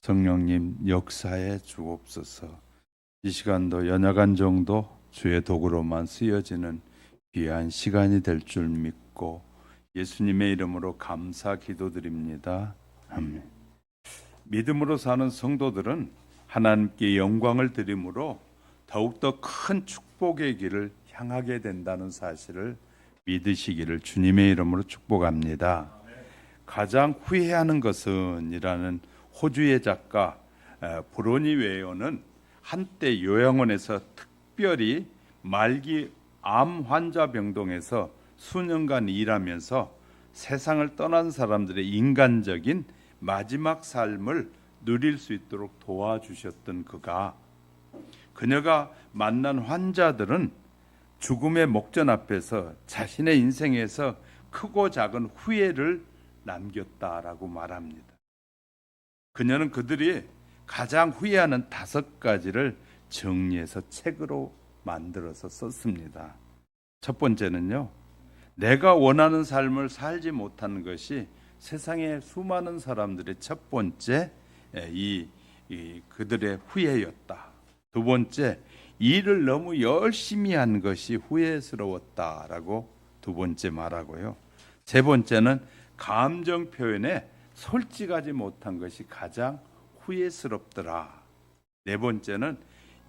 성령님 역사에 주옵소서. 이 시간도 연약한 정도 주의 도구로만 쓰여지는 귀한 시간이 될 줄 믿고 예수님의 이름으로 감사 기도드립니다. 아멘. 믿음으로 사는 성도들은 하나님께 영광을 드림으로 더욱더 큰 축복의 길을 향하게 된다는 사실을 믿으시기를 주님의 이름으로 축복합니다. 가장 후회하는 것은 이라는 호주의 작가 브로니 웨어는 한때 요양원에서 특별히 말기 암 환자 병동에서 수년간 일하면서 세상을 떠난 사람들의 인간적인 마지막 삶을 누릴 수 있도록 도와주셨던 그녀가 만난 환자들은 죽음의 목전 앞에서 자신의 인생에서 크고 작은 후회를 남겼다라고 말합니다. 그녀는 그들이 가장 후회하는 5가지를 정리해서 책으로 만들어서 썼습니다. 첫 번째는요, 내가 원하는 삶을 살지 못하는 것이 세상의 수많은 사람들의 첫 번째 그들의 후회였다. 두 번째, 일을 너무 열심히 한 것이 후회스러웠다라고 두 번째 말하고요. 세 번째는 감정 표현에 솔직하지 못한 것이 가장 후회스럽더라. 네 번째는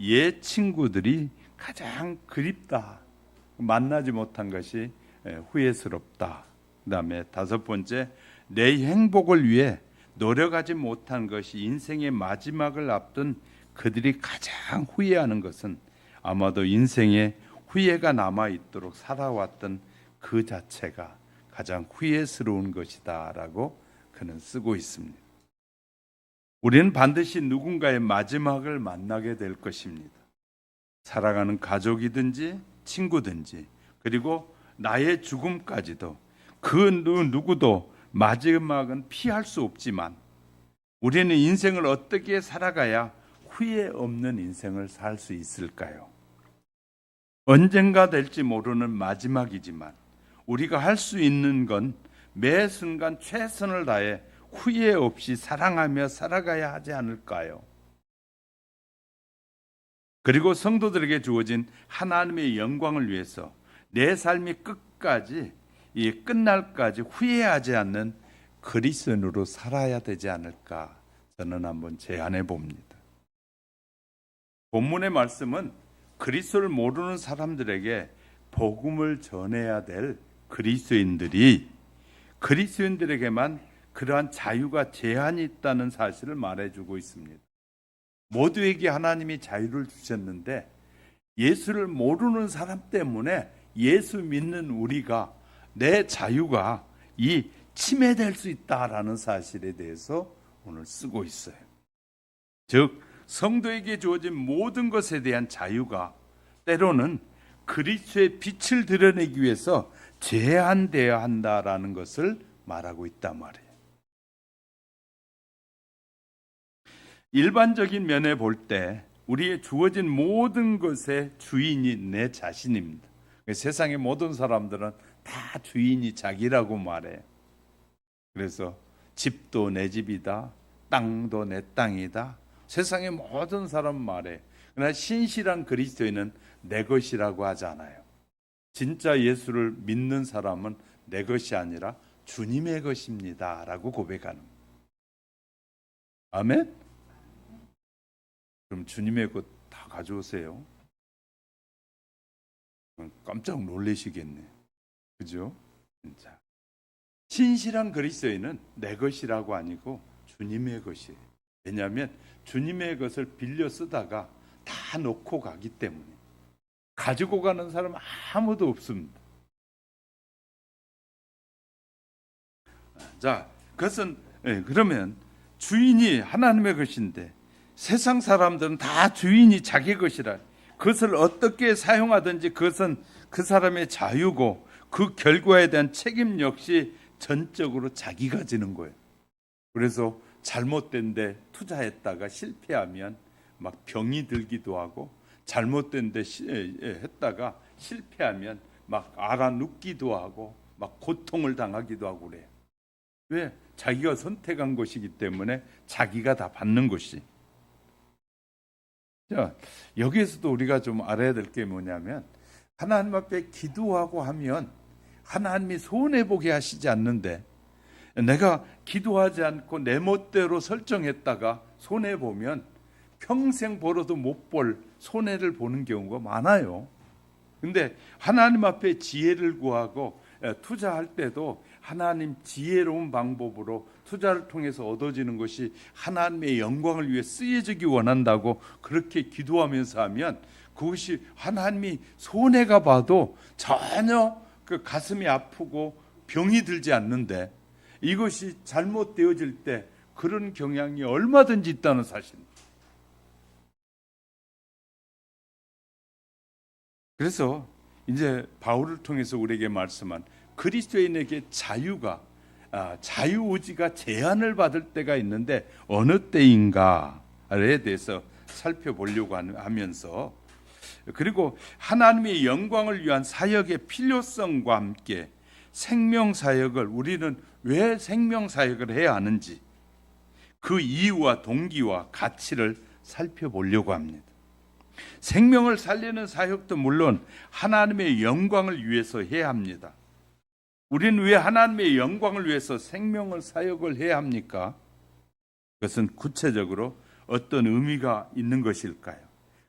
옛 친구들이 가장 그립다. 만나지 못한 것이 후회스럽다. 그다음에 5번째, 내 행복을 위해 노력하지 못한 것이 인생의 마지막을 앞둔 그들이 가장 후회하는 것은 아마도 인생에 후회가 남아있도록 살아왔던 그 자체가 가장 후회스러운 것이다라고 그는 쓰고 있습니다. 우리는 반드시 누군가의 마지막을 만나게 될 것입니다. 사랑하는 가족이든지 친구든지 그리고 나의 죽음까지도 그 누구도 마지막은 피할 수 없지만 우리는 인생을 어떻게 살아가야 후회 없는 인생을 살 수 있을까요? 언젠가 될지 모르는 마지막이지만 우리가 할 수 있는 건 매 순간 최선을 다해 후회 없이 사랑하며 살아가야 하지 않을까요? 그리고 성도들에게 주어진 하나님의 영광을 위해서 내 삶이 끝까지 끝날까지 후회하지 않는 그리스도인으로 살아야 되지 않을까 저는 한번 제안해 봅니다. 본문의 말씀은 그리스도를 모르는 사람들에게 복음을 전해야 될 그리스도인들에게만 그러한 자유가 제한이 있다는 사실을 말해주고 있습니다. 모두에게 하나님이 자유를 주셨는데 예수를 모르는 사람 때문에 예수 믿는 우리가 내 자유가 침해될 수 있다라는 사실에 대해서 오늘 쓰고 있어요. 즉 성도에게 주어진 모든 것에 대한 자유가 때로는 그리스도의 빛을 드러내기 위해서 제한되어야 한다라는 것을 말하고 있단 말이에요. 일반적인 면에 볼 때 우리의 주어진 모든 것의 주인이 내 자신입니다. 세상의 모든 사람들은 다 주인이 자기라고 말해요. 그래서 집도 내 집이다, 땅도 내 땅이다. 세상의 모든 사람 말해. 그러나 신실한 그리스도인은 내 것이라고 하지 않아요. 진짜 예수를 믿는 사람은 내 것이 아니라 주님의 것입니다 라고 고백하는 거예요. 아멘? 그럼 주님의 것 다 가져오세요. 깜짝 놀라시겠네. 그죠? 진짜. 신실한 그리스도인은 내 것이라고 아니고 주님의 것이에요. 왜냐하면 주님의 것을 빌려 쓰다가 다 놓고 가기 때문에 가지고 가는 사람 아무도 없습니다. 자, 그것은 그러면 주인이 하나님의 것인데 세상 사람들은 다 주인이 자기 것이라 그것을 어떻게 사용하든지 그것은 그 사람의 자유고 그 결과에 대한 책임 역시 전적으로 자기가 지는 거예요. 그래서 잘못된 데 투자했다가 실패하면 막 병이 들기도 하고 잘못된 데 했다가 실패하면 막 알아 눕기도 하고 막 고통을 당하기도 하고 그래요. 왜? 자기가 선택한 것이기 때문에 자기가 다 받는 것이. 자, 여기에서도 우리가 좀 알아야 될 게 뭐냐면 하나님 앞에 기도하고 하면 하나님이 손해보게 하시지 않는데, 내가 기도하지 않고 내 멋대로 설정했다가 손해보면 평생 벌어도 못 볼 손해를 보는 경우가 많아요. 근데 하나님 앞에 지혜를 구하고 투자할 때도 하나님 지혜로운 방법으로 투자를 통해서 얻어지는 것이 하나님의 영광을 위해 쓰여지기 원한다고 그렇게 기도하면서 하면 그것이 하나님이 손해가 봐도 전혀 그 가슴이 아프고 병이 들지 않는데, 이것이 잘못되어질 때 그런 경향이 얼마든지 있다는 사실입니다. 그래서 이제 바울을 통해서 우리에게 말씀한 그리스도인에게 자유의지가 제한을 받을 때가 있는데 어느 때인가에 대해서 살펴보려고 하면서, 그리고 하나님의 영광을 위한 사역의 필요성과 함께 생명사역을, 우리는 왜 생명사역을 해야 하는지 그 이유와 동기와 가치를 살펴보려고 합니다. 생명을 살리는 사역도 물론 하나님의 영광을 위해서 해야 합니다. 우리는 왜 하나님의 영광을 위해서 생명을 사역을 해야 합니까? 그것은 구체적으로 어떤 의미가 있는 것일까요?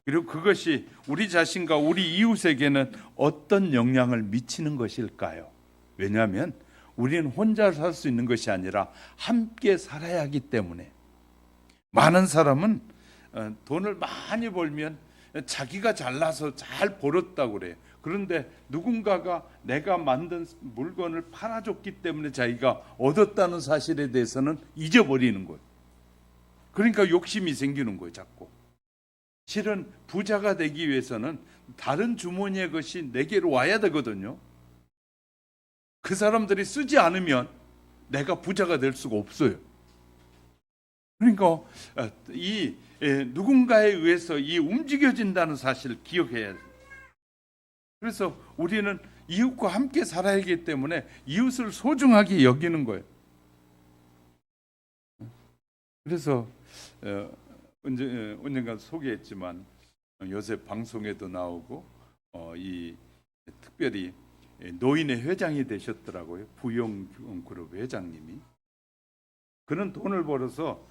그리고 그것이 우리 자신과 우리 이웃에게는 어떤 영향을 미치는 것일까요? 왜냐하면 우리는 혼자 살 수 있는 것이 아니라 함께 살아야 하기 때문에. 많은 사람은 돈을 많이 벌면 자기가 잘나서 잘 벌었다고 그래요. 그런데 누군가가 내가 만든 물건을 팔아줬기 때문에 자기가 얻었다는 사실에 대해서는 잊어버리는 거예요. 그러니까 욕심이 생기는 거예요, 자꾸. 실은 부자가 되기 위해서는 다른 주머니의 것이 내게로 와야 되거든요. 그 사람들이 쓰지 않으면 내가 부자가 될 수가 없어요. 그러니까 이 누군가에 의해서 이 움직여진다는 사실을 기억해야 돼요. 그래서 우리는 이웃과 함께 살아야 하기 때문에 이웃을 소중하게 여기는 거예요. 그래서 언젠가 소개했지만 요새 방송에도 나오고 특별히 노인의 회장이 되셨더라고요. 부영그룹 회장님이. 그런 돈을 벌어서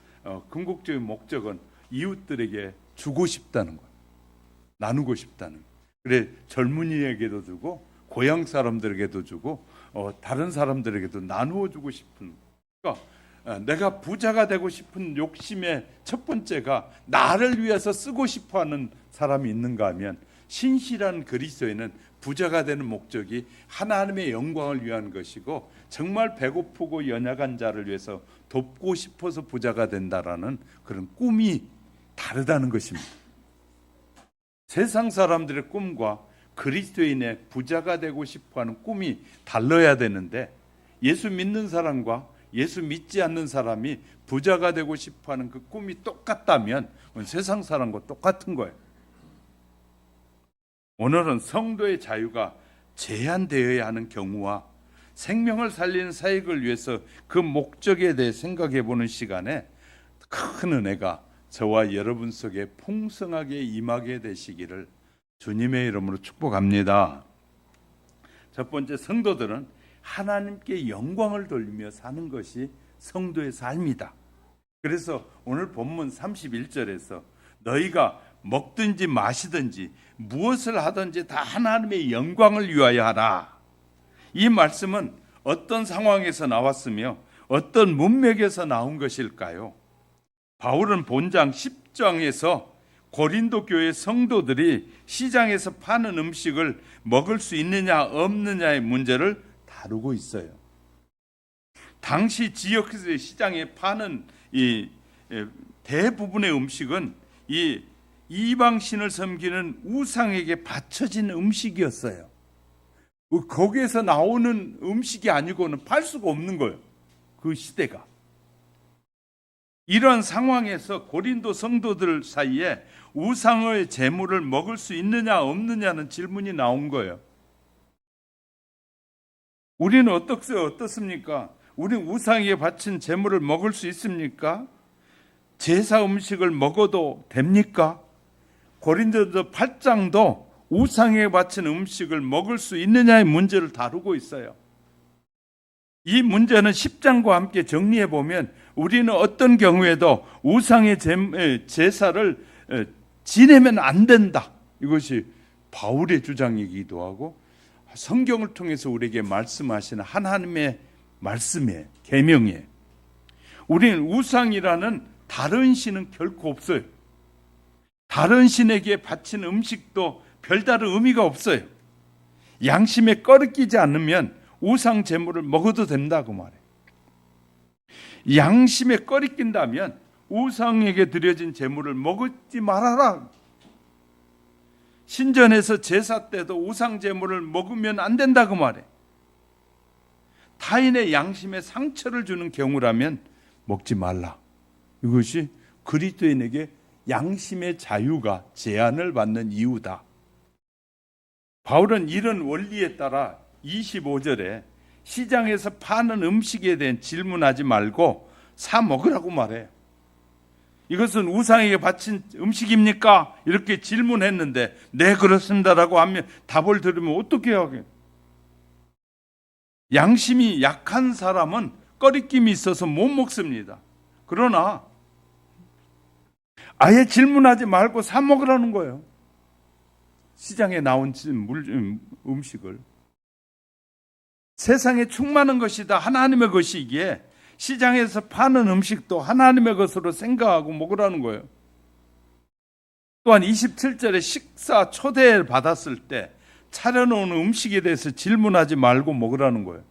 궁극적인 목적은 이웃들에게 주고 싶다는 거예요. 나누고 싶다는 거예요. 그래 젊은이에게도 주고 고향 사람들에게도 주고 다른 사람들에게도 나누어 주고 싶은. 그러니까 내가 부자가 되고 싶은 욕심의 첫 번째가 나를 위해서 쓰고 싶어하는 사람이 있는가 하면, 신실한 그리스도인은 부자가 되는 목적이 하나님의 영광을 위한 것이고 정말 배고프고 연약한 자를 위해서 돕고 싶어서 부자가 된다라는 그런 꿈이 다르다는 것입니다. 세상 사람들의 꿈과 그리스도인의 부자가 되고 싶어하는 꿈이 달라야 되는데, 예수 믿는 사람과 예수 믿지 않는 사람이 부자가 되고 싶어하는 그 꿈이 똑같다면 세상 사람과 똑같은 거예요. 오늘은 성도의 자유가 제한되어야 하는 경우와 생명을 살리는 사역을 위해서 그 목적에 대해 생각해 보는 시간에 큰 은혜가 저와 여러분 속에 풍성하게 임하게 되시기를 주님의 이름으로 축복합니다. 첫 번째, 성도들은 하나님께 영광을 돌리며 사는 것이 성도의 삶이다. 그래서 오늘 본문 31절에서 너희가 먹든지 마시든지 무엇을 하든지 다 하나님의 영광을 위하여 하라. 이 말씀은 어떤 상황에서 나왔으며 어떤 문맥에서 나온 것일까요? 바울은 본장 10장에서 고린도 교회 성도들이 시장에서 파는 음식을 먹을 수 있느냐 없느냐의 문제를 다루고 있어요. 당시 지역의 시장에 파는 이 대부분의 음식은 이 이방신을 섬기는 우상에게 바쳐진 음식이었어요. 거기에서 나오는 음식이 아니고는 팔 수가 없는 거예요. 그 시대가. 이런 상황에서 고린도 성도들 사이에 우상의 제물을 먹을 수 있느냐 없느냐는 질문이 나온 거예요. 우리는 어떻습니까? 우리는 우상에게 바친 제물을 먹을 수 있습니까? 제사 음식을 먹어도 됩니까? 고린도서 8장도 우상에게 바친 음식을 먹을 수 있느냐의 문제를 다루고 있어요. 이 문제는 10장과 함께 정리해 보면 우리는 어떤 경우에도 우상의 제사를 지내면 안 된다. 이것이 바울의 주장이기도 하고 성경을 통해서 우리에게 말씀하시는 하나님의 말씀에 계명에 우리는 우상이라는 다른 신은 결코 없어요. 다른 신에게 바친 음식도 별다른 의미가 없어요. 양심에 꺼리끼지 않으면 우상 제물을 먹어도 된다고 말해요. 양심에 꺼리낀다면 우상에게 드려진 제물을 먹지 말아라. 신전에서 제사 때도 우상 제물을 먹으면 안 된다고 말해. 타인의 양심에 상처를 주는 경우라면 먹지 말라. 이것이 그리스도인에게 양심의 자유가 제한을 받는 이유다. 바울은 이런 원리에 따라 25절에 시장에서 파는 음식에 대한 질문하지 말고 사 먹으라고 말해요. 이것은 우상에게 바친 음식입니까? 이렇게 질문했는데 네 그렇습니다라고 하면 답을 들으면 어떻게 하게? 양심이 약한 사람은 꺼리낌이 있어서 못 먹습니다. 그러나 아예 질문하지 말고 사 먹으라는 거예요. 시장에 나온 음식을. 세상에 충만한 것이다. 하나님의 것이기에 시장에서 파는 음식도 하나님의 것으로 생각하고 먹으라는 거예요. 또한 27절에 식사 초대를 받았을 때 차려놓은 음식에 대해서 질문하지 말고 먹으라는 거예요.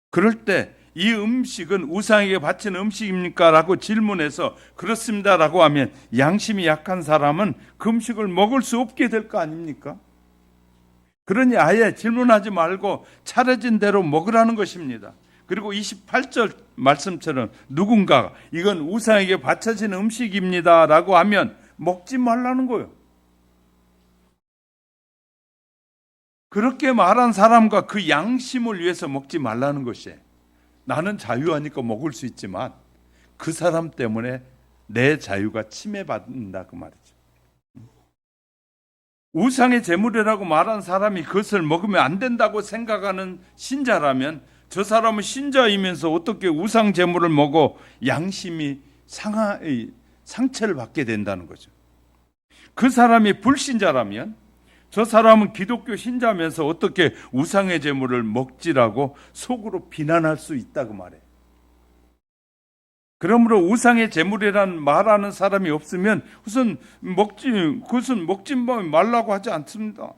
그럴 때 이 음식은 우상에게 바친 음식입니까? 라고 질문해서 그렇습니다 라고 하면 양심이 약한 사람은 그 음식을 먹을 수 없게 될 거 아닙니까? 그러니 아예 질문하지 말고 차려진 대로 먹으라는 것입니다. 그리고 28절 말씀처럼 누군가가 이건 우상에게 바쳐진 음식입니다 라고 하면 먹지 말라는 거예요. 그렇게 말한 사람과 그 양심을 위해서 먹지 말라는 것이에요. 나는 자유하니까 먹을 수 있지만 그 사람 때문에 내 자유가 침해받는다 그 말이죠. 우상의 제물이라고 말한 사람이 그것을 먹으면 안 된다고 생각하는 신자라면 저 사람은 신자이면서 어떻게 우상 제물을 먹어 양심이 상처를 받게 된다는 거죠. 그 사람이 불신자라면 저 사람은 기독교 신자면서 어떻게 우상의 제물을 먹지라고 속으로 비난할 수 있다고 말해요. 그러므로 우상의 제물이라는 말하는 사람이 없으면 그것은 먹지 말라고 하지 않습니다.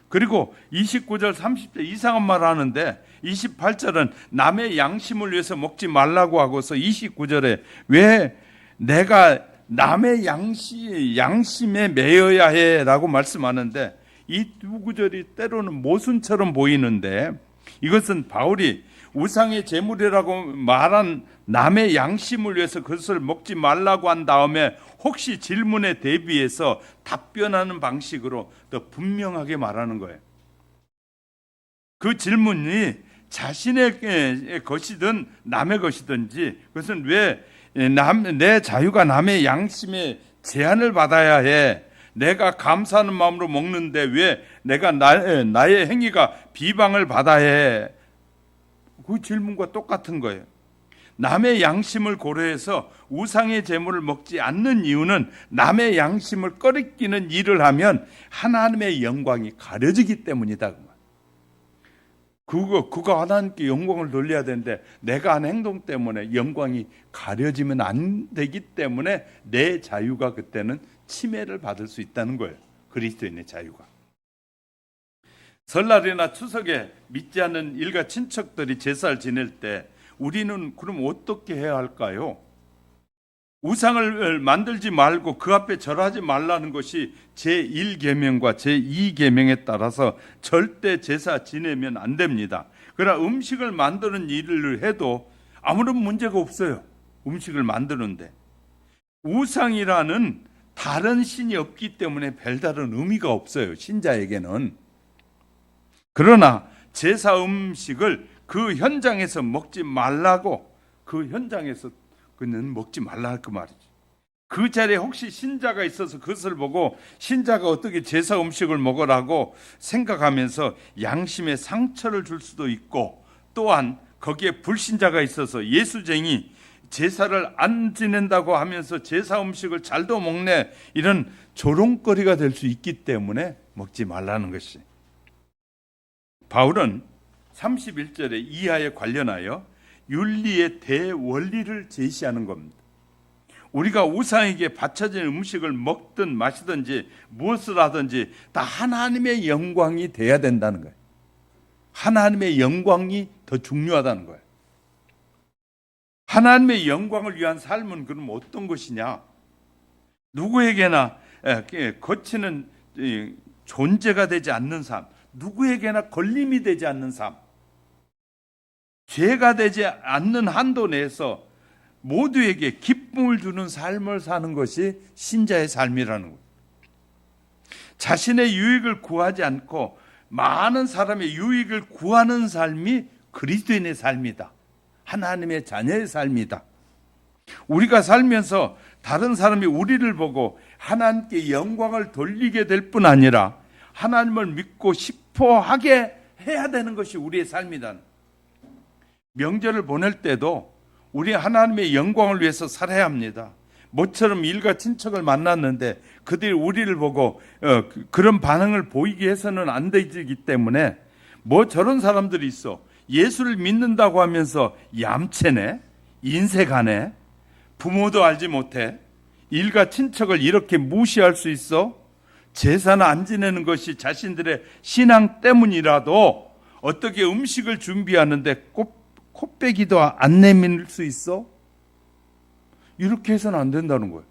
그리고 29절 30절 이상한 말 하는데 28절은 남의 양심을 위해서 먹지 말라고 하고서 29절에 왜 내가 남의 양심에 매여야 해 라고 말씀하는데 이 두 구절이 때로는 모순처럼 보이는데 이것은 바울이 우상의 제물이라고 말한 남의 양심을 위해서 그것을 먹지 말라고 한 다음에 혹시 질문에 대비해서 답변하는 방식으로 더 분명하게 말하는 거예요. 그 질문이 자신의 것이든 남의 것이든지 그것은 왜 내 자유가 남의 양심에 제한을 받아야 해? 내가 감사하는 마음으로 먹는데 왜 내가 나의 행위가 비방을 받아야 해? 그 질문과 똑같은 거예요. 남의 양심을 고려해서 우상의 제물을 먹지 않는 이유는 남의 양심을 꺼리끼는 일을 하면 하나님의 영광이 가려지기 때문이다. 그거 하나님께 영광을 돌려야 되는데 내가 한 행동 때문에 영광이 가려지면 안 되기 때문에 내 자유가 그때는 침해를 받을 수 있다는 거예요. 그리스도인의 자유가. 설날이나 추석에 믿지 않는 일가 친척들이 제사를 지낼 때 우리는 그럼 어떻게 해야 할까요? 우상을 만들지 말고 그 앞에 절하지 말라는 것이 제1계명과 제2계명에 따라서 절대 제사 지내면 안 됩니다. 그러나 음식을 만드는 일을 해도 아무런 문제가 없어요. 음식을 만드는데. 우상이라는 다른 신이 없기 때문에 별다른 의미가 없어요. 신자에게는. 그러나 제사 음식을 그 현장에서 먹지 말라고, 그 현장에서 그는 먹지 말라 그 말이지. 그 자리에 혹시 신자가 있어서 그것을 보고 신자가 어떻게 제사 음식을 먹으라고 생각하면서 양심에 상처를 줄 수도 있고, 또한 거기에 불신자가 있어서 예수쟁이, 제사를 안 지낸다고 하면서 제사 음식을 잘도 먹네, 이런 조롱거리가 될 수 있기 때문에 먹지 말라는 것이. 바울은 31절에 이하에 관련하여 윤리의 대원리를 제시하는 겁니다. 우리가 우상에게 바쳐진 음식을 먹든 마시든지 무엇을 하든지 다 하나님의 영광이 돼야 된다는 거예요. 하나님의 영광이 더 중요하다는 거예요. 하나님의 영광을 위한 삶은 그럼 어떤 것이냐? 누구에게나 거치는 존재가 되지 않는 삶, 누구에게나 걸림이 되지 않는 삶, 죄가 되지 않는 한도 내에서 모두에게 기쁨을 주는 삶을 사는 것이 신자의 삶이라는 거예요. 자신의 유익을 구하지 않고 많은 사람의 유익을 구하는 삶이 그리스도인의 삶이다. 하나님의 자녀의 삶이다. 우리가 살면서 다른 사람이 우리를 보고 하나님께 영광을 돌리게 될 뿐 아니라 하나님을 믿고 싶어 하게 해야 되는 것이 우리의 삶이다. 명절을 보낼 때도 우리 하나님의 영광을 위해서 살아야 합니다. 모처럼 일가 친척을 만났는데 그들이 우리를 보고 그런 반응을 보이게 해서는 안 되기 때문에, 뭐 저런 사람들이 있어, 예수를 믿는다고 하면서 얌체네, 인색하네, 부모도 알지 못해, 일가 친척을 이렇게 무시할 수 있어? 제사는 안 지내는 것이 자신들의 신앙 때문이라도 어떻게 음식을 준비하는데 코빼기도 안 내밀 수 있어? 이렇게 해서는 안 된다는 거예요.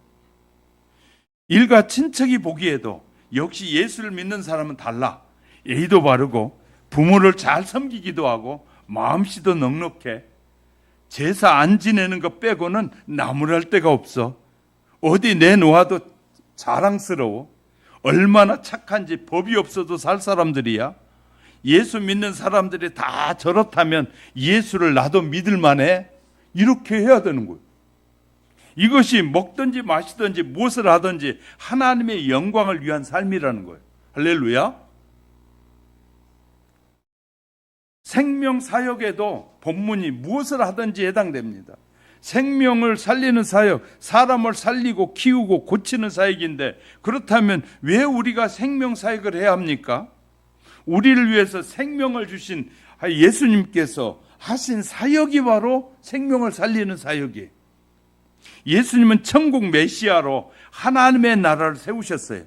일가 친척이 보기에도 역시 예수를 믿는 사람은 달라. 예의도 바르고 부모를 잘 섬기기도 하고 마음씨도 넉넉해. 제사 안 지내는 것 빼고는 나무랄 데가 없어. 어디 내놓아도 자랑스러워. 얼마나 착한지 법이 없어도 살 사람들이야. 예수 믿는 사람들이 다 저렇다면 예수를 나도 믿을 만해. 이렇게 해야 되는 거예요. 이것이 먹든지 마시든지 무엇을 하든지 하나님의 영광을 위한 삶이라는 거예요. 할렐루야. 생명사역에도 본문이 무엇을 하든지 해당됩니다. 생명을 살리는 사역, 사람을 살리고 키우고 고치는 사역인데, 그렇다면 왜 우리가 생명사역을 해야 합니까? 우리를 위해서 생명을 주신 예수님께서 하신 사역이 바로 생명을 살리는 사역이에요. 예수님은 천국 메시아로 하나님의 나라를 세우셨어요.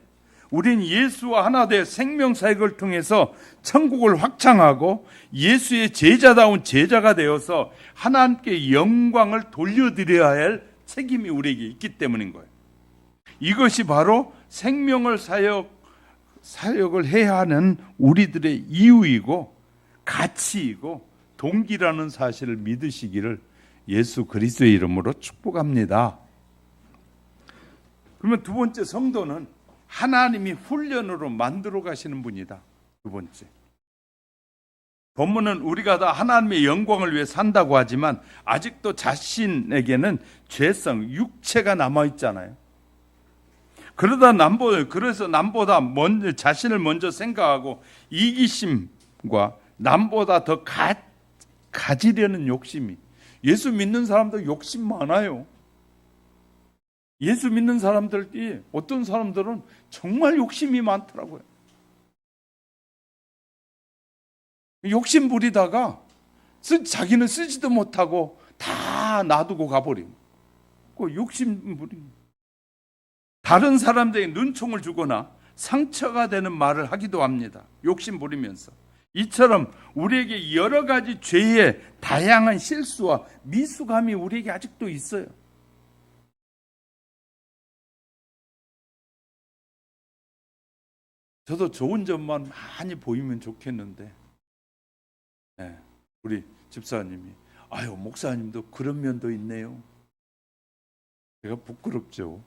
우린 예수와 하나 되어 생명사역을 통해서 천국을 확장하고 예수의 제자다운 제자가 되어서 하나님께 영광을 돌려드려야 할 책임이 우리에게 있기 때문인 거예요. 이것이 바로 생명을 사역을 해야 하는 우리들의 이유이고 가치이고 동기라는 사실을 믿으시기를 예수 그리스도의 이름으로 축복합니다. 그러면 두 번째, 성도는 하나님이 훈련으로 만들어 가시는 분이다. 두 번째, 본문은 우리가 다 하나님의 영광을 위해 산다고 하지만 아직도 자신에게는 죄성, 육체가 남아있잖아요. 그래서 남보다 먼저 자신을 먼저 생각하고 이기심과 남보다 더 가지려는 욕심이, 예수 믿는 사람들 욕심 많아요. 예수 믿는 사람들이, 어떤 사람들은 정말 욕심이 많더라고요. 욕심 부리다가 자기는 쓰지도 못하고 다 놔두고 가버리고, 그 욕심 부리고 다른 사람들에게 눈총을 주거나 상처가 되는 말을 하기도 합니다. 욕심 부리면서. 이처럼 우리에게 여러 가지 죄의 다양한 실수와 미숙함이 우리에게 아직도 있어요. 저도 좋은 점만 많이 보이면 좋겠는데, 우리 집사님이 아유 목사님도 그런 면도 있네요. 제가 부끄럽죠.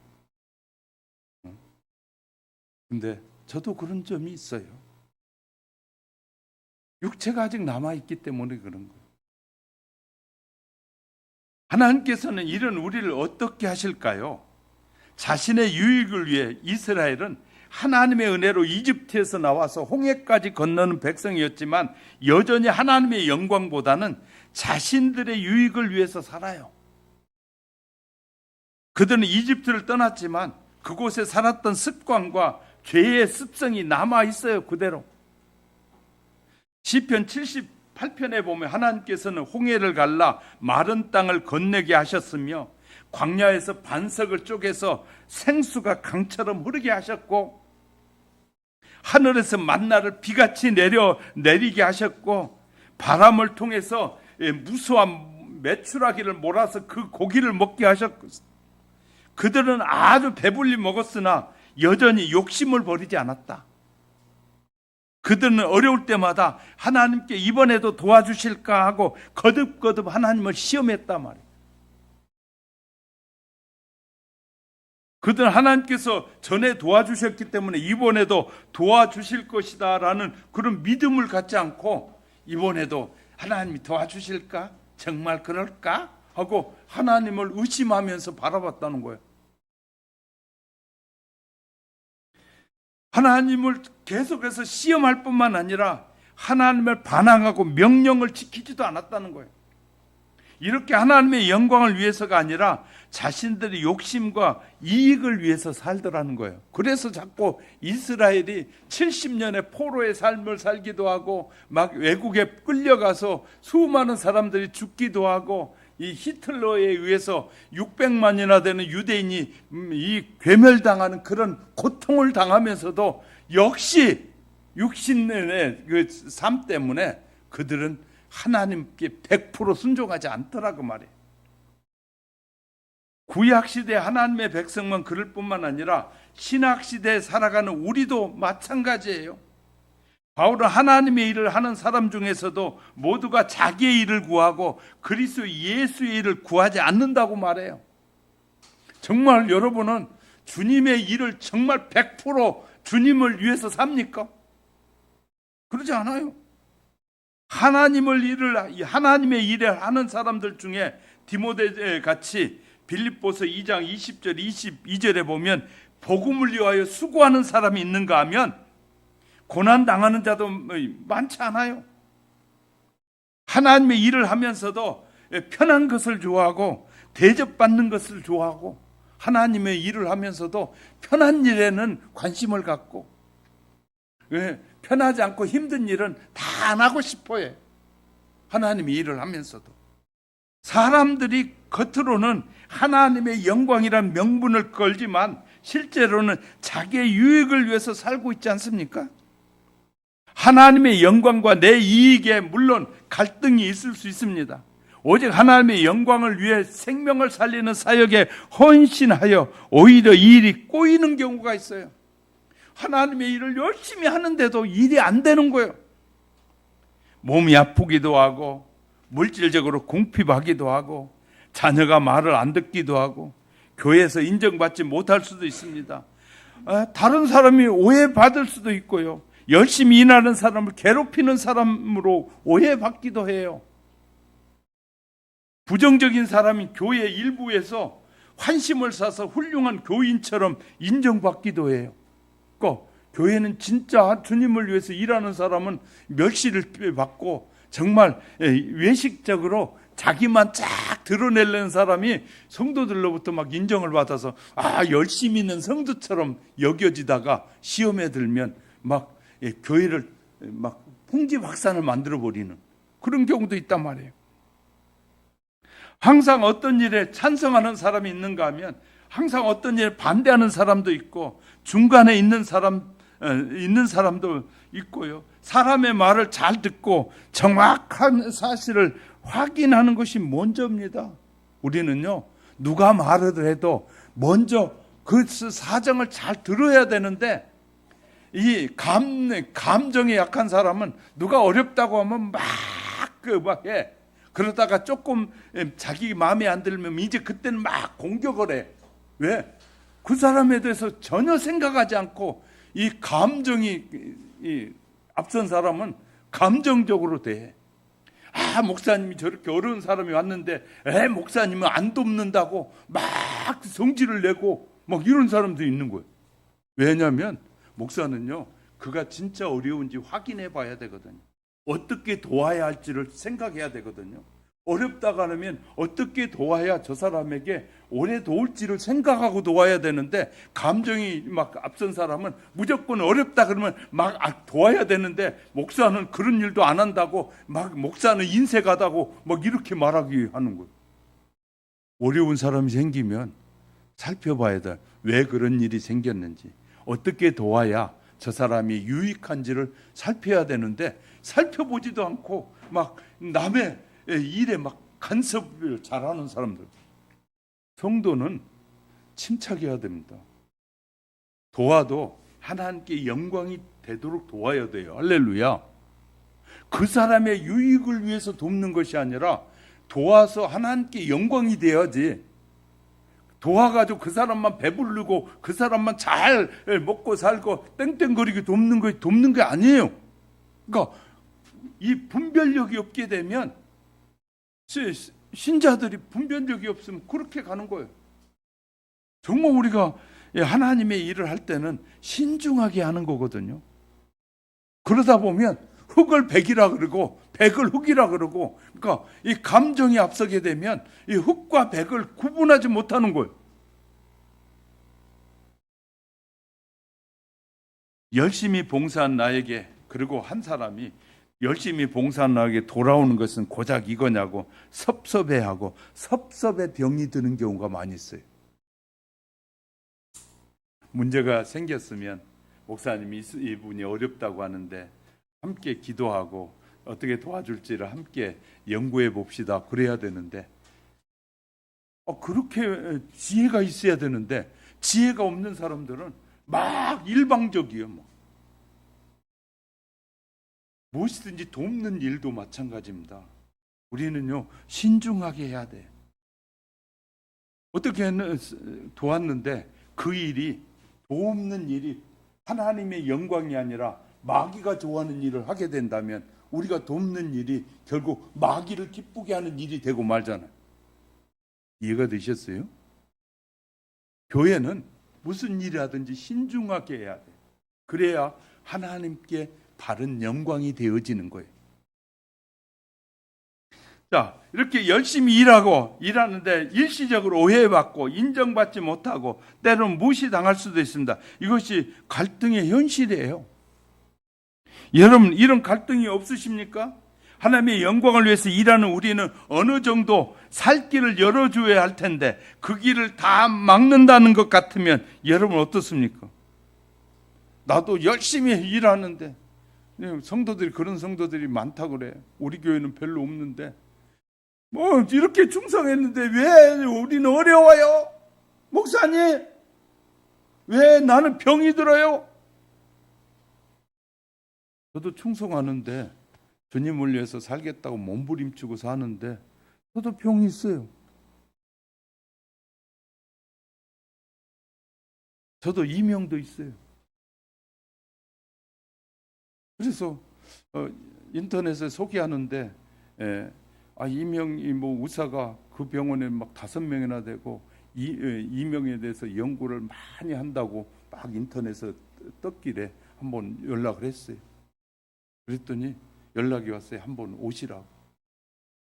근데 저도 그런 점이 있어요. 육체가 아직 남아있기 때문에 그런 거예요. 하나님께서는 이런 우리를 어떻게 하실까요? 자신의 유익을 위해 이스라엘은 하나님의 은혜로 이집트에서 나와서 홍해까지 건너는 백성이었지만 여전히 하나님의 영광보다는 자신들의 유익을 위해서 살아요. 그들은 이집트를 떠났지만 그곳에 살았던 습관과 죄의 습성이 남아 있어요. 그대로. 시편 78편에 보면 하나님께서는 홍해를 갈라 마른 땅을 건너게 하셨으며 광야에서 반석을 쪼개서 생수가 강처럼 흐르게 하셨고 하늘에서 만나를 비같이 내리게 하셨고 바람을 통해서 무수한 메추라기를 몰아서 그 고기를 먹게 하셨고 그들은 아주 배불리 먹었으나 여전히 욕심을 버리지 않았다. 그들은 어려울 때마다 하나님께 이번에도 도와주실까 하고 거듭거듭 하나님을 시험했단 말이에요. 그들은 하나님께서 전에 도와주셨기 때문에 이번에도 도와주실 것이다 라는 그런 믿음을 갖지 않고 이번에도 하나님이 도와주실까? 정말 그럴까? 하고 하나님을 의심하면서 바라봤다는 거예요. 하나님을 계속해서 시험할 뿐만 아니라 하나님을 반항하고 명령을 지키지도 않았다는 거예요. 이렇게 하나님의 영광을 위해서가 아니라 자신들의 욕심과 이익을 위해서 살더라는 거예요. 그래서 자꾸 이스라엘이 70년의 포로의 삶을 살기도 하고 막 외국에 끌려가서 수많은 사람들이 죽기도 하고 이 히틀러에 의해서 600만이나 되는 유대인이 이 괴멸당하는 그런 고통을 당하면서도 역시 육신의 그 삶 때문에 그들은 하나님께 100% 순종하지 않더라고 말이에요. 구약시대 하나님의 백성만 그럴 뿐만 아니라 신약시대에 살아가는 우리도 마찬가지예요. 바울은 하나님의 일을 하는 사람 중에서도 모두가 자기의 일을 구하고 그리스도 예수의 일을 구하지 않는다고 말해요. 정말 여러분은 주님의 일을 정말 100% 주님을 위해서 삽니까? 그러지 않아요. 하나님의 일을 하는 사람들 중에 디모데 같이 빌립보서 2장 20절 22절에 보면 복음을 위하여 수고하는 사람이 있는가 하면 고난당하는 자도 많지 않아요. 하나님의 일을 하면서도 편한 것을 좋아하고 대접받는 것을 좋아하고 하나님의 일을 하면서도 편한 일에는 관심을 갖고 편하지 않고 힘든 일은 다 안 하고 싶어해. 하나님의 일을 하면서도. 사람들이 겉으로는 하나님의 영광이란 명분을 걸지만 실제로는 자기의 유익을 위해서 살고 있지 않습니까? 하나님의 영광과 내 이익에 물론 갈등이 있을 수 있습니다. 오직 하나님의 영광을 위해 생명을 살리는 사역에 헌신하여 오히려 이 일이 꼬이는 경우가 있어요. 하나님의 일을 열심히 하는데도 일이 안 되는 거예요. 몸이 아프기도 하고 물질적으로 궁핍하기도 하고 자녀가 말을 안 듣기도 하고 교회에서 인정받지 못할 수도 있습니다. 다른 사람이 오해받을 수도 있고요. 열심히 일하는 사람을 괴롭히는 사람으로 오해받기도 해요. 부정적인 사람이 교회 일부에서 환심을 사서 훌륭한 교인처럼 인정받기도 해요. 교회는 진짜 주님을 위해서 일하는 사람은 멸시를 받고 정말 외식적으로 자기만 쫙 드러내려는 사람이 성도들로부터 막 인정을 받아서 열심히 있는 성도처럼 여겨지다가 시험에 들면 막 교회를 막 풍지박산을 만들어 버리는 그런 경우도 있단 말이에요. 항상 어떤 일에 찬성하는 사람이 있는가 하면 항상 어떤 일에 반대하는 사람도 있고 중간에 있는 사람도 있고요. 사람의 말을 잘 듣고 정확한 사실을 확인하는 것이 먼저입니다. 우리는요, 누가 말을 해도 먼저 그 사정을 잘 들어야 되는데 이 감정이 약한 사람은 누가 어렵다고 하면 막 해. 그러다가 조금 자기 마음에 안 들면 이제 그때는 막 공격을 해. 왜? 그 사람에 대해서 전혀 생각하지 않고 이 감정이 앞선 사람은 감정적으로 돼. 목사님이 저렇게 어려운 사람이 왔는데 목사님은 안 돕는다고 막 성질을 내고 막 이런 사람도 있는 거예요. 왜냐하면 목사는요, 그가 진짜 어려운지 확인해 봐야 되거든요. 어떻게 도와야 할지를 생각해야 되거든요. 어렵다고 하면 어떻게 도와야 저 사람에게 오래 도울지를 생각하고 도와야 되는데, 감정이 막 앞선 사람은 무조건 어렵다 그러면 막 도와야 되는데, 목사는 그런 일도 안 한다고 막 목사는 인색하다고 막 이렇게 말하기 하는 거예요. 어려운 사람이 생기면 살펴봐야 돼. 왜 그런 일이 생겼는지, 어떻게 도와야 저 사람이 유익한지를 살펴야 되는데, 살펴보지도 않고 막 남의 일에 막 간섭을 잘하는 사람들. 성도는 침착해야 됩니다. 도와도 하나님께 영광이 되도록 도와야 돼요. 할렐루야. 그 사람의 유익을 위해서 돕는 것이 아니라 도와서 하나님께 영광이 돼야지. 도와가지고 그 사람만 배부르고 그 사람만 잘 먹고 살고 땡땡거리게 돕는 게 아니에요. 그러니까 이 분별력이 없게 되면, 신자들이 분별력이 없으면 그렇게 가는 거예요. 정말 우리가 하나님의 일을 할 때는 신중하게 하는 거거든요. 그러다 보면 흙을 백이라 그러고 백을 흙이라 그러고, 그러니까 이 감정이 앞서게 되면 이 흙과 백을 구분하지 못하는 거예요. 열심히 봉사한 나에게, 그리고 한 사람이 열심히 봉사한 나에게 돌아오는 것은 고작 이거냐고 섭섭해하고 섭섭에 병이 드는 경우가 많이 있어요. 문제가 생겼으면 목사님이 이분이 어렵다고 하는데 함께 기도하고 어떻게 도와줄지를 함께 연구해 봅시다, 그래야 되는데, 그렇게 지혜가 있어야 되는데 지혜가 없는 사람들은 막 일방적이에요. 무엇이든지 돕는 일도 마찬가지입니다. 우리는요, 신중하게 해야 돼. 어떻게 도왔는데 그 일이, 돕는 일이 하나님의 영광이 아니라 마귀가 좋아하는 일을 하게 된다면 우리가 돕는 일이 결국 마귀를 기쁘게 하는 일이 되고 말잖아요. 이해가 되셨어요? 교회는 무슨 일이라든지 신중하게 해야 돼. 그래야 하나님께 바른 영광이 되어지는 거예요. 자, 이렇게 열심히 일하는데 일시적으로 오해받고 인정받지 못하고 때로는 무시당할 수도 있습니다. 이것이 갈등의 현실이에요. 여러분, 이런 갈등이 없으십니까? 하나님의 영광을 위해서 일하는 우리는 어느 정도 살 길을 열어줘야 할 텐데 그 길을 다 막는다는 것 같으면 여러분 어떻습니까? 나도 열심히 일하는데, 성도들이, 그런 성도들이 많다 그래. 우리 교회는 별로 없는데 이렇게 충성했는데 왜 우리는 어려워요? 목사님, 왜 나는 병이 들어요? 저도 충성하는데, 주님을 위해서 살겠다고 몸부림치고 사는데 저도 병이 있어요. 저도 이명도 있어요. 그래서 인터넷에 소개하는데 이명이 의사가 그 병원에 막 5명이나 되고 이명에 대해서 연구를 많이 한다고 막 인터넷에 떴길래 한번 연락을 했어요. 그랬더니 연락이 왔어요. 한번 오시라고.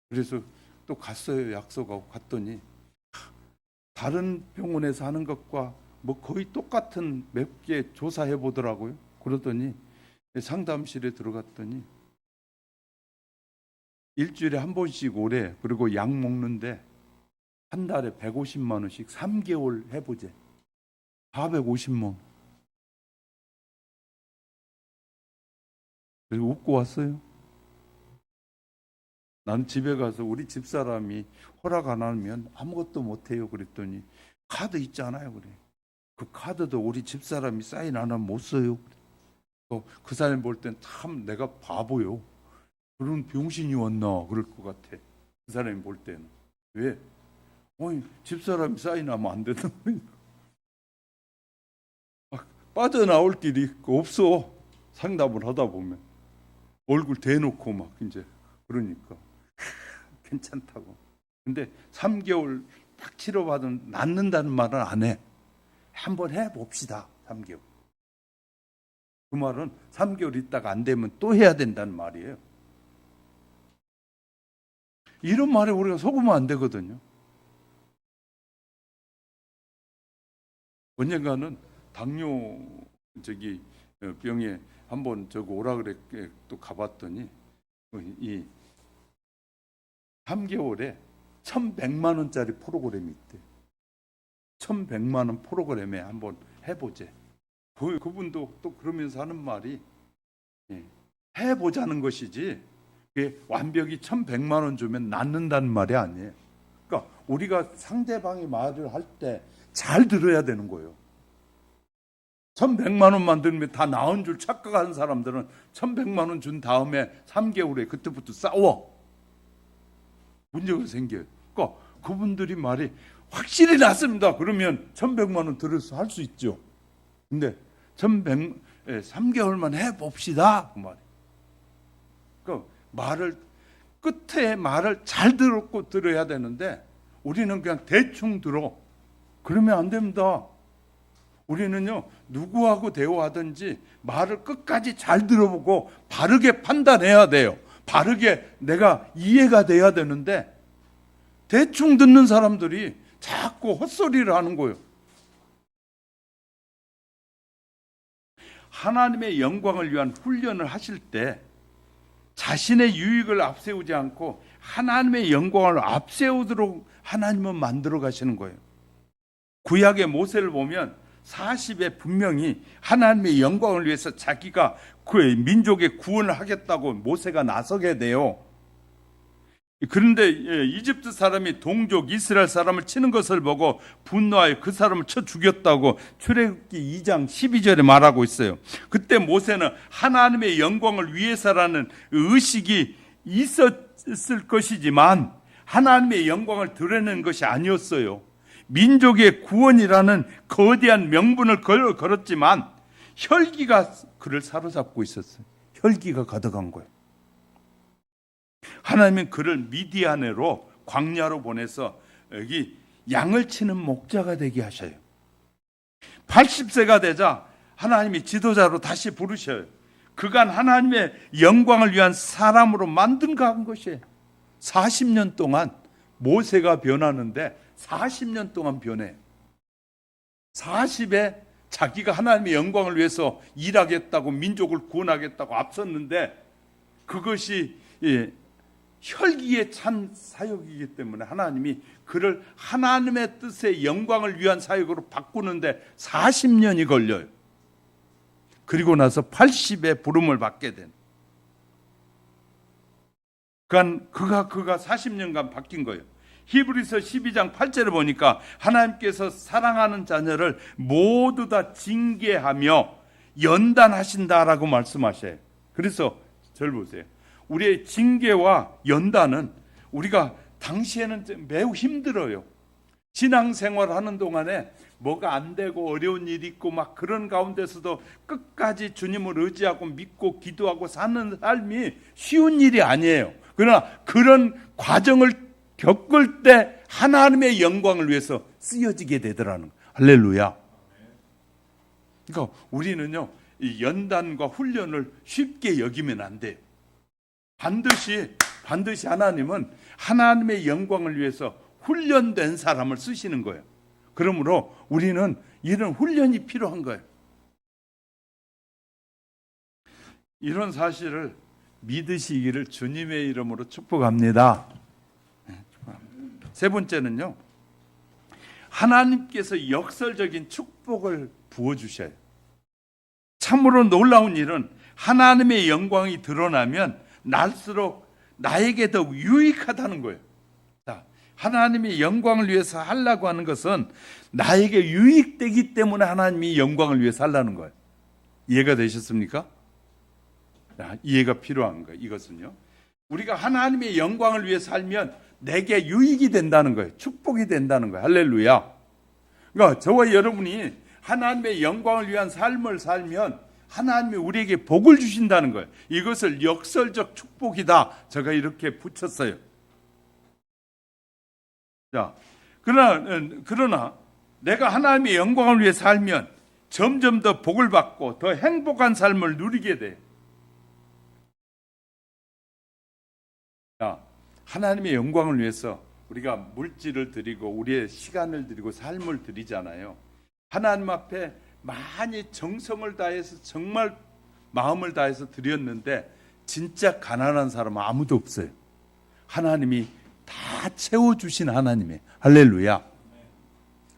그래서 또 갔어요. 약속하고 갔더니 다른 병원에서 하는 것과 거의 똑같은 몇 개 조사해 보더라고요. 그러더니 상담실에 들어갔더니 일주일에 한 번씩 오래, 그리고 약 먹는데 한 달에 150만 원씩 3개월 해보재. 450만 원. 그래서 웃고 왔어요. 난 집에 가서 우리 집사람이 허락 안 하면 아무것도 못해요. 그랬더니 카드 있잖아요. 그래. 그 카드도 우리 집사람이 사인 안 하면 못 써요. 그 사람 볼 땐 참 내가 바보요. 그런 병신이 왔나 그럴 것 같아. 그 사람이 볼 때는. 왜? 집사람이 사인하면 안 되는 거니까. 빠져나올 길이 없어. 상담을 하다 보면 얼굴 대놓고 막 이제 그러니까 괜찮다고. 근데 3개월 딱 치료받으면 낫는다는 말은 안 해. 한번 해봅시다. 3개월. 그 말은 3개월 있다가 안 되면 또 해야 된다는 말이에요. 이런 말에 우리가 속으면 안 되거든요. 언젠가는 당뇨 병에 한번 저거 오라 그래 또 가봤더니 이 3개월에 1,100만 원짜리 프로그램이 있대. 1,100만 원 프로그램에 한번 해보재. 그분도 또 그러면서 하는 말이 해보자는 것이지 그게 완벽히 1,100만 원 주면 낫는다는 말이 아니에요. 그러니까 우리가 상대방이 말을 할 때 잘 들어야 되는 거예요. 1,100만 원만 들면 다 나은 줄 착각하는 사람들은 1,100만 원 준 다음에 3개월에 그때부터 싸워. 문제가 생겨요. 그러니까 그분들이 말이 확실히 낫습니다. 그러면 1,100만 원 들어서 할 수 있죠. 근데 3개월만 해봅시다. 그 말이. 그러니까 끝에 말을 잘 듣고 들어야 되는데 우리는 그냥 대충 들어. 그러면 안 됩니다. 우리는요, 누구하고 대화하든지 말을 끝까지 잘 들어보고 바르게 판단해야 돼요. 바르게 내가 이해가 돼야 되는데 대충 듣는 사람들이 자꾸 헛소리를 하는 거예요. 하나님의 영광을 위한 훈련을 하실 때 자신의 유익을 앞세우지 않고 하나님의 영광을 앞세우도록 하나님은 만들어 가시는 거예요. 구약의 모세를 보면 40에 분명히 하나님의 영광을 위해서 자기가 그 민족의 구원을 하겠다고 모세가 나서게 돼요. 그런데 이집트 사람이 동족 이스라엘 사람을 치는 것을 보고 분노하여 그 사람을 쳐 죽였다고 출애굽기 2장 12절에 말하고 있어요. 그때 모세는 하나님의 영광을 위해서라는 의식이 있었을 것이지만 하나님의 영광을 드러내는 것이 아니었어요. 민족의 구원이라는 거대한 명분을 걸었지만 혈기가 그를 사로잡고 있었어요. 혈기가 가득한 거예요. 하나님은 그를 미디안으로 광야로 보내서 여기 양을 치는 목자가 되게 하셔요. 80세가 되자 하나님이 지도자로 다시 부르셔요. 그간 하나님의 영광을 위한 사람으로 만든 것이에요. 40년 동안 모세가 변하는데 40년 동안 변해. 40에 자기가 하나님의 영광을 위해서 일하겠다고 민족을 구원하겠다고 앞섰는데 그것이 혈기에 찬 사역이기 때문에 하나님이 그를 하나님의 뜻의 영광을 위한 사역으로 바꾸는데 40년이 걸려요. 그리고 나서 80에 부름을 받게 된. 그러니까 그가 40년간 바뀐 거예요. 히브리서 12장 8절을 보니까 하나님께서 사랑하는 자녀를 모두 다 징계하며 연단하신다라고 말씀하셔요. 그래서 저를 보세요. 우리의 징계와 연단은 우리가 당시에는 매우 힘들어요. 신앙생활 하는 동안에 뭐가 안 되고 어려운 일이 있고 막 그런 가운데서도 끝까지 주님을 의지하고 믿고 기도하고 사는 삶이 쉬운 일이 아니에요. 그러나 그런 과정을 겪을 때 하나님의 영광을 위해서 쓰여지게 되더라는 거예요. 할렐루야. 그러니까 우리는요, 이 연단과 훈련을 쉽게 여기면 안 돼요. 반드시 하나님은 하나님의 영광을 위해서 훈련된 사람을 쓰시는 거예요. 그러므로 우리는 이런 훈련이 필요한 거예요. 이런 사실을 믿으시기를 주님의 이름으로 축복합니다. 세 번째는요, 하나님께서 역설적인 축복을 부어주셔요. 참으로 놀라운 일은 하나님의 영광이 드러나면 날수록 나에게 더욱 유익하다는 거예요. 자, 하나님의 영광을 위해서 하려고 하는 것은 나에게 유익되기 때문에 하나님이 영광을 위해서 하려는 거예요. 이해가 되셨습니까? 자, 이해가 필요한 거예요. 이것은요, 우리가 하나님의 영광을 위해 살면 내게 유익이 된다는 거예요. 축복이 된다는 거예요. 할렐루야. 그러니까 저와 여러분이 하나님의 영광을 위한 삶을 살면 하나님이 우리에게 복을 주신다는 거예요. 이것을 역설적 축복이다. 제가 이렇게 붙였어요. 자, 그러나 내가 하나님의 영광을 위해 살면 점점 더 복을 받고 더 행복한 삶을 누리게 돼. 자, 하나님의 영광을 위해서 우리가 물질을 드리고 우리의 시간을 드리고 삶을 드리잖아요. 하나님 앞에 많이 정성을 다해서 정말 마음을 다해서 드렸는데 진짜 가난한 사람은 아무도 없어요. 하나님이 다 채워주신 하나님의 할렐루야.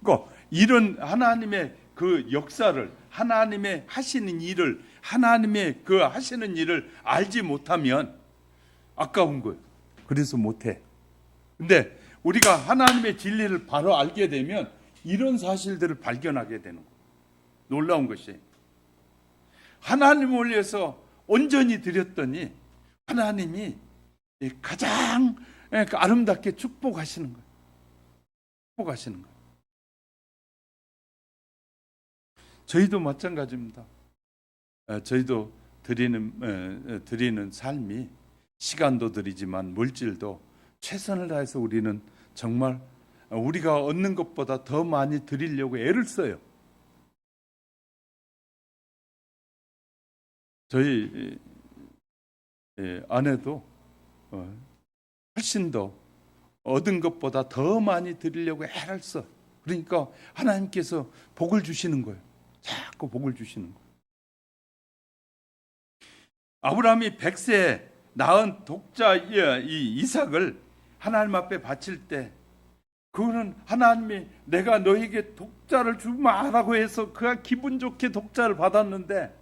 그러니까 이런 하나님의 그 역사를, 하나님의 하시는 일을, 하나님의 그 하시는 일을 알지 못하면 아까운 거예요. 그래서 못해. 근데 우리가 하나님의 진리를 바로 알게 되면 이런 사실들을 발견하게 되는 거예요. 놀라운 것이 하나님을 위해서 온전히 드렸더니 하나님이 가장 아름답게 축복하시는 거예요. 축복하시는 거예요. 저희도 마찬가지입니다. 저희도 드리는 삶이 시간도 드리지만 물질도 최선을 다해서 우리는 정말 우리가 얻는 것보다 더 많이 드리려고 애를 써요. 저희 아내도 훨씬 더 얻은 것보다 더 많이 드리려고 애를 써. 그러니까 하나님께서 복을 주시는 거예요. 자꾸 복을 주시는 거예요. 아브라함이 100세에 낳은 독자 이 이삭을 하나님 앞에 바칠 때 그거는 하나님이 내가 너에게 독자를 주마라고 해서 그가 기분 좋게 독자를 받았는데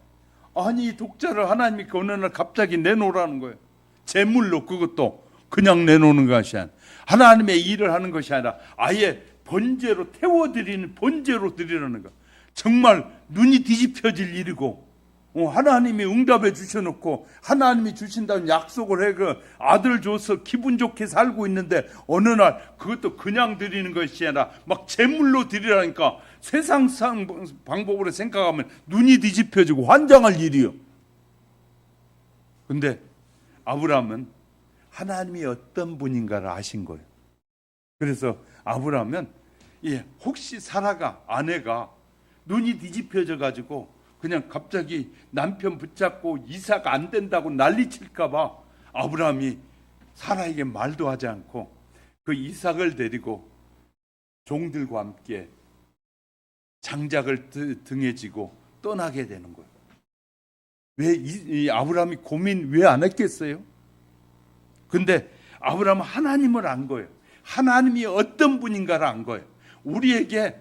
아니 이 독자를 하나님이 어느 날 갑자기 내놓으라는 거예요. 제물로 그것도 그냥 내놓는 것이 아니라 하나님의 일을 하는 것이 아니라 아예 번제로 태워드리는 번제로 드리라는 거. 정말 눈이 뒤집혀질 일이고 하나님이 응답해 주셔놓고 하나님이 주신다는 약속을 해 그 아들 줘서 기분 좋게 살고 있는데 어느 날 그것도 그냥 드리는 것이 아니라 막 제물로 드리라니까 세상 방법으로 생각하면 눈이 뒤집혀지고 환장할 일이요. 근데 아브라함은 하나님이 어떤 분인가를 아신 거예요. 그래서 아브라함은 혹시 사라가 아내가 눈이 뒤집혀져 가지고 그냥 갑자기 남편 붙잡고 이삭 안 된다고 난리칠까 봐 아브라함이 사라에게 말도 하지 않고 그 이삭을 데리고 종들과 함께 장작을 등에 지고 떠나게 되는 거예요. 왜 이 아브라함이 고민 왜 안 했겠어요? 근데 아브라함은 하나님을 안 거예요. 하나님이 어떤 분인가를 안 거예요. 우리에게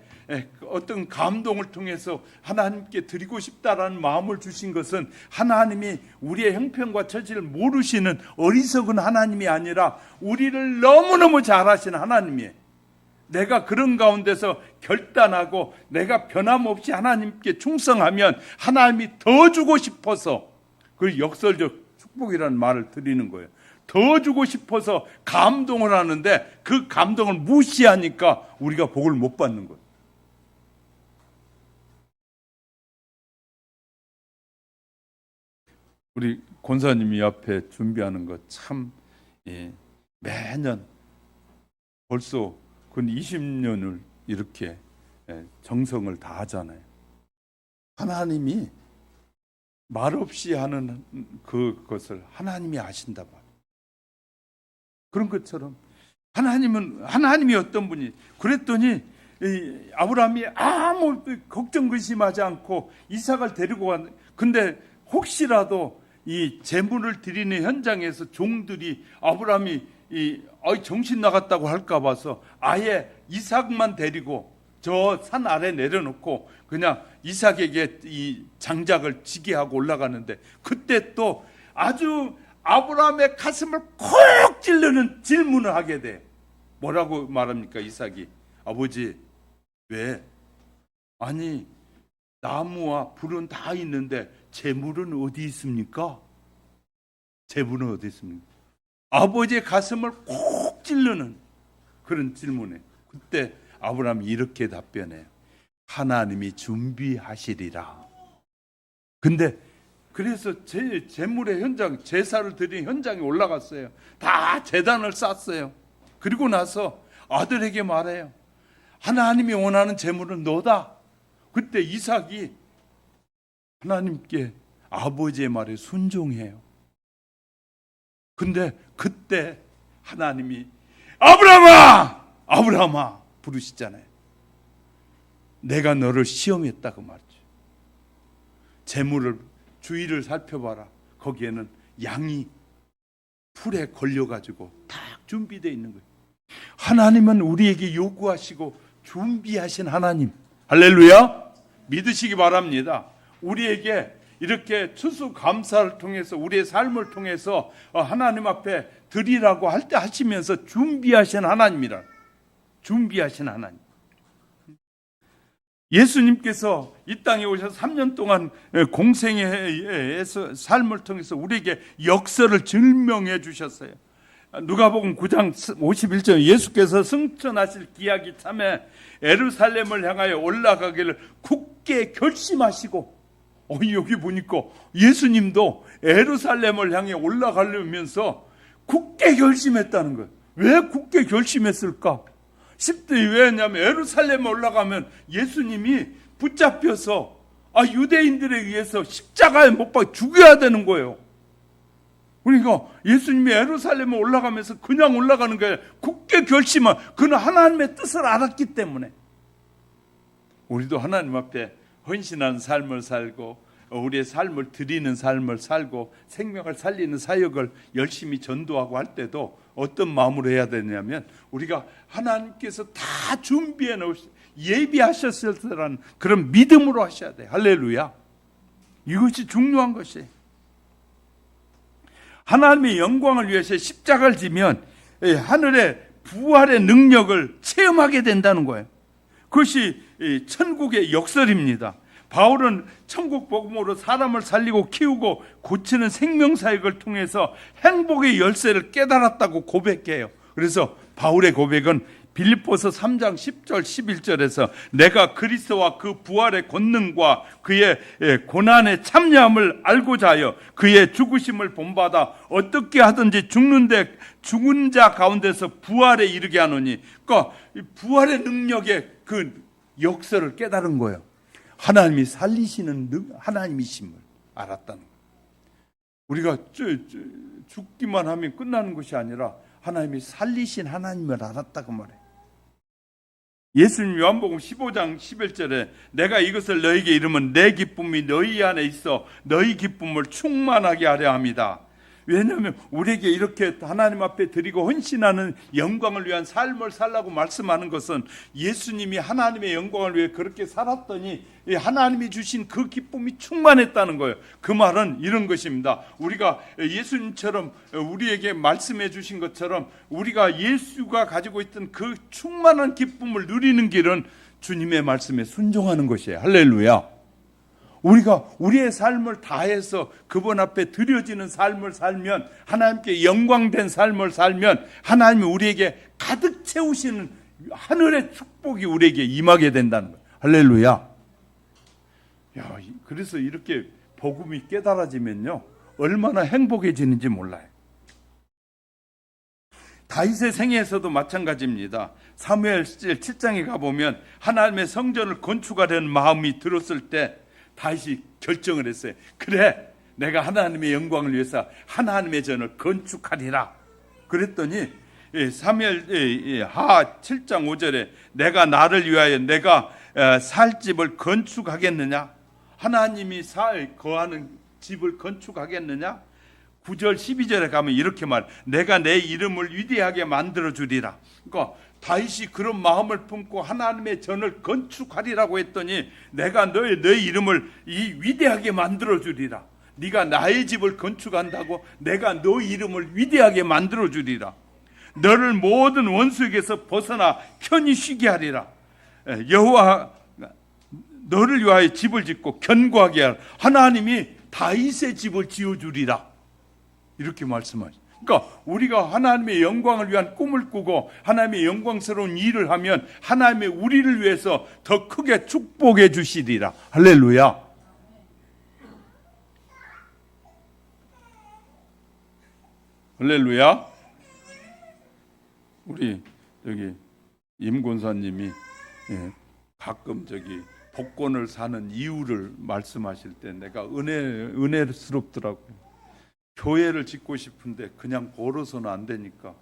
어떤 감동을 통해서 하나님께 드리고 싶다라는 마음을 주신 것은 하나님이 우리의 형편과 처지를 모르시는 어리석은 하나님이 아니라 우리를 너무너무 잘 아시는 하나님이에요. 내가 그런 가운데서 결단하고 내가 변함없이 하나님께 충성하면 하나님이 더 주고 싶어서 그 역설적 축복이라는 말을 드리는 거예요. 더 주고 싶어서 감동을 하는데 그 감동을 무시하니까 우리가 복을 못 받는 거예요. 우리 권사님이 앞에 준비하는 것 참 매년 벌써 근 20년을 이렇게 정성을 다하잖아요. 하나님이 말없이 하는 그것을 하나님이 아신다 봐. 그런 것처럼 하나님이 어떤 분이 그랬더니 아브라함이 아무 걱정 근심하지 않고 이삭을 데리고 왔는데 근데 혹시라도 이 제물을 드리는 현장에서 종들이 아브라함이 정신 나갔다고 할까 봐서 아예 이삭만 데리고 저 산 아래 내려놓고 그냥 이삭에게 이 장작을 지게 하고 올라가는데 그때 또 아주 아브라함의 가슴을 콕 찌르는 질문을 하게 돼. 뭐라고 말합니까? 이삭이 아버지 왜? 아니 나무와 불은 다 있는데 재물은 어디 있습니까? 재물은 어디 있습니까? 아버지의 가슴을 콕 찌르는 그런 질문에 그때 아브라함이 이렇게 답변해요. 하나님이 준비하시리라. 근데 그래서 제물의 현장, 제사를 드린 현장에 올라갔어요. 다 제단을 쌓았어요. 그리고 나서 아들에게 말해요. 하나님이 원하는 재물은 너다. 그때 이삭이 하나님께 아버지의 말에 순종해요. 근데 그때 하나님이 아브라함아! 아브라함아! 부르시잖아요. 내가 너를 시험했다고 말이죠. 재물을 주위를 살펴봐라. 거기에는 양이 풀에 걸려가지고 딱 준비되어 있는 거예요. 하나님은 우리에게 요구하시고 준비하신 하나님. 할렐루야. 믿으시기 바랍니다. 우리에게 이렇게 추수감사를 통해서 우리의 삶을 통해서 하나님 앞에 드리라고 할 때 하시면서 준비하신 하나님이라. 준비하신 하나님. 예수님께서 이 땅에 오셔서 3년 동안 공생의 삶을 통해서 우리에게 역사를 증명해 주셨어요. 누가복음 9장 51절 예수께서 승천하실 기약이 참에 예루살렘을 향하여 올라가기를 굳게 결심하시고 여기 보니까 예수님도 예루살렘을 향해 올라가려면서 굳게 결심했다는 거예요. 왜 굳게 결심했을까? 10대 왜냐하면 예루살렘에 올라가면 예수님이 붙잡혀서 유대인들에 의해서 십자가에 못 박혀 죽여야 되는 거예요. 그러니까 예수님이 예루살렘에 올라가면서 그냥 올라가는 게 굳게 결심한 그는 하나님의 뜻을 알았기 때문에 우리도 하나님 앞에 헌신하는 삶을 살고 우리의 삶을 드리는 삶을 살고 생명을 살리는 사역을 열심히 전도하고 할 때도 어떤 마음으로 해야 되냐면 우리가 하나님께서 다 준비해 놓으신 예비하셨을 때라는 그런 믿음으로 하셔야 돼요. 할렐루야. 이것이 중요한 것이에요. 하나님의 영광을 위해서 십자가를 지면 하늘의 부활의 능력을 체험하게 된다는 거예요. 그것이 천국의 역설입니다. 바울은 천국 복음으로 사람을 살리고 키우고 고치는 생명사역을 통해서 행복의 열쇠를 깨달았다고 고백해요. 그래서 바울의 고백은 빌립보서 3장 10절 11절에서 내가 그리스도와 그 부활의 권능과 그의 고난의 참여함을 알고자 하여 그의 죽으심을 본받아 어떻게 하든지 죽은 자 가운데서 부활에 이르게 하노니, 그러니까 부활의 능력의 그 역사를 깨달은 거예요. 하나님이 살리시는 하나님이심을 알았다는 거예요. 우리가 죽기만 하면 끝나는 것이 아니라 하나님이 살리신 하나님을 알았다고 말해요. 예수님 요한복음 15장 11절에 내가 이것을 너희에게 이르면 내 기쁨이 너희 안에 있어 너희 기쁨을 충만하게 하려 합니다. 왜냐하면 우리에게 이렇게 하나님 앞에 드리고 헌신하는 영광을 위한 삶을 살라고 말씀하는 것은 예수님이 하나님의 영광을 위해 그렇게 살았더니 하나님이 주신 그 기쁨이 충만했다는 거예요. 그 말은 이런 것입니다. 우리가 예수님처럼 우리에게 말씀해 주신 것처럼 우리가 예수가 가지고 있던 그 충만한 기쁨을 누리는 길은 주님의 말씀에 순종하는 것이에요. 할렐루야. 우리가 우리의 삶을 다해서 그분 앞에 드려지는 삶을 살면, 하나님께 영광된 삶을 살면 하나님이 우리에게 가득 채우시는 하늘의 축복이 우리에게 임하게 된다는 거예요. 할렐루야. 그래서 이렇게 복음이 깨달아지면요 얼마나 행복해지는지 몰라요. 다윗의 생애에서도 마찬가지입니다. 사무엘 7장에 가보면 하나님의 성전을 건축하려는 마음이 들었을 때 다윗이 결정을 했어요. 그래, 내가 하나님의 영광을 위해서 하나님의 전을 건축하리라. 그랬더니 사무엘 하 7장 5절에 내가 나를 위하여 내가 살 집을 건축하겠느냐? 하나님이 거하는 집을 건축하겠느냐? 9절 12절에 가면 이렇게 내가 내 이름을 위대하게 만들어 주리라. 그러니까 다윗이 그런 마음을 품고 하나님의 전을 건축하리라고 했더니 내가 너의 이름을 위대하게 만들어 주리라. 네가 나의 집을 건축한다고 내가 너 이름을 위대하게 만들어 주리라. 너를 모든 원수에게서 벗어나 편히 쉬게 하리라. 여호와 너를 위하여 집을 짓고 견고하게 하라. 하나님이 다윗의 집을 지어주리라. 이렇게 말씀하죠. 그러니까 우리가 하나님의 영광을 위한 꿈을 꾸고 하나님의 영광스러운 일을 하면 하나님의 우리를 위해서 더 크게 축복해 주시리라. 할렐루야. 할렐루야. 우리 여기 임 권사님이 가끔 복권을 사는 이유를 말씀하실 때 내가 은혜스럽더라고요. 교회를 짓고 싶은데 그냥 벌어서는 안 되니까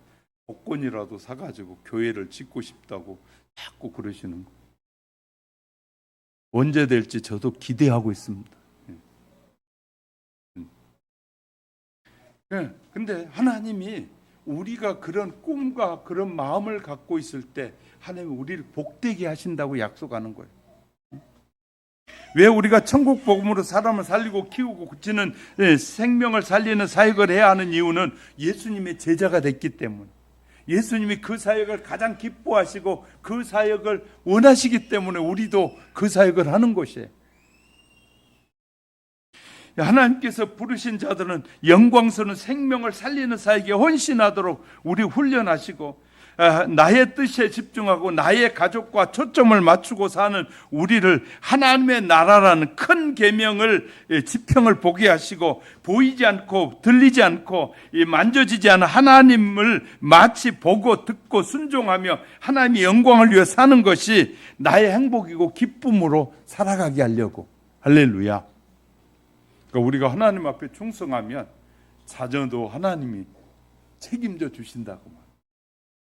복권이라도 사가지고 교회를 짓고 싶다고 자꾸 그러시는 거예요. 언제 될지 저도 기대하고 있습니다. 근데 하나님이 우리가 그런 꿈과 그런 마음을 갖고 있을 때 하나님이 우리를 복되게 하신다고 약속하는 거예요. 왜 우리가 천국 복음으로 사람을 살리고 키우고 고치는 생명을 살리는 사역을 해야 하는 이유는 예수님의 제자가 됐기 때문에, 예수님이 그 사역을 가장 기뻐하시고 그 사역을 원하시기 때문에 우리도 그 사역을 하는 것이에요. 하나님께서 부르신 자들은 영광스러운 생명을 살리는 사역에 헌신하도록 우리 훈련하시고, 나의 뜻에 집중하고 나의 가족과 초점을 맞추고 사는 우리를 하나님의 나라라는 큰 계명을, 지평을 보게 하시고, 보이지 않고 들리지 않고 만져지지 않은 하나님을 마치 보고 듣고 순종하며 하나님의 영광을 위해 사는 것이 나의 행복이고 기쁨으로 살아가게 하려고. 할렐루야. 그러니까 우리가 하나님 앞에 충성하면 자녀도 하나님이 책임져 주신다고 말해요.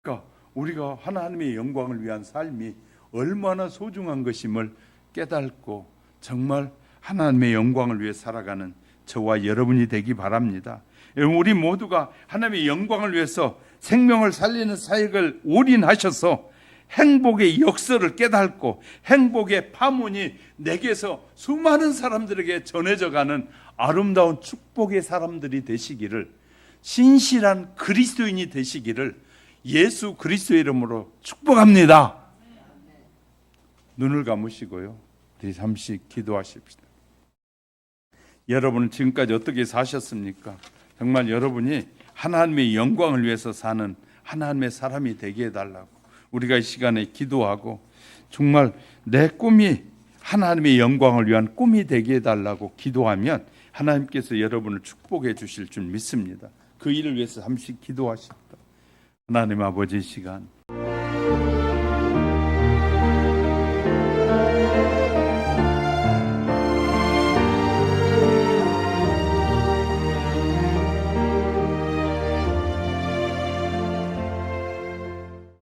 그러니까 우리가 하나님의 영광을 위한 삶이 얼마나 소중한 것임을 깨닫고 정말 하나님의 영광을 위해 살아가는 저와 여러분이 되기 바랍니다. 우리 모두가 하나님의 영광을 위해서 생명을 살리는 사역을 올인하셔서 행복의 역사를 깨닫고 행복의 파문이 내게서 수많은 사람들에게 전해져가는 아름다운 축복의 사람들이 되시기를, 신실한 그리스도인이 되시기를 예수 그리스도의 이름으로 축복합니다. 눈을 감으시고요, 우리 잠시 기도하십시다. 여러분은 지금까지 어떻게 사셨습니까? 정말 여러분이 하나님의 영광을 위해서 사는 하나님의 사람이 되게 해달라고 우리가 이 시간에 기도하고, 정말 내 꿈이 하나님의 영광을 위한 꿈이 되게 해달라고 기도하면 하나님께서 여러분을 축복해 주실 줄 믿습니다. 그 일을 위해서 잠시 기도하십니다. 하나님 아버지, 이 시간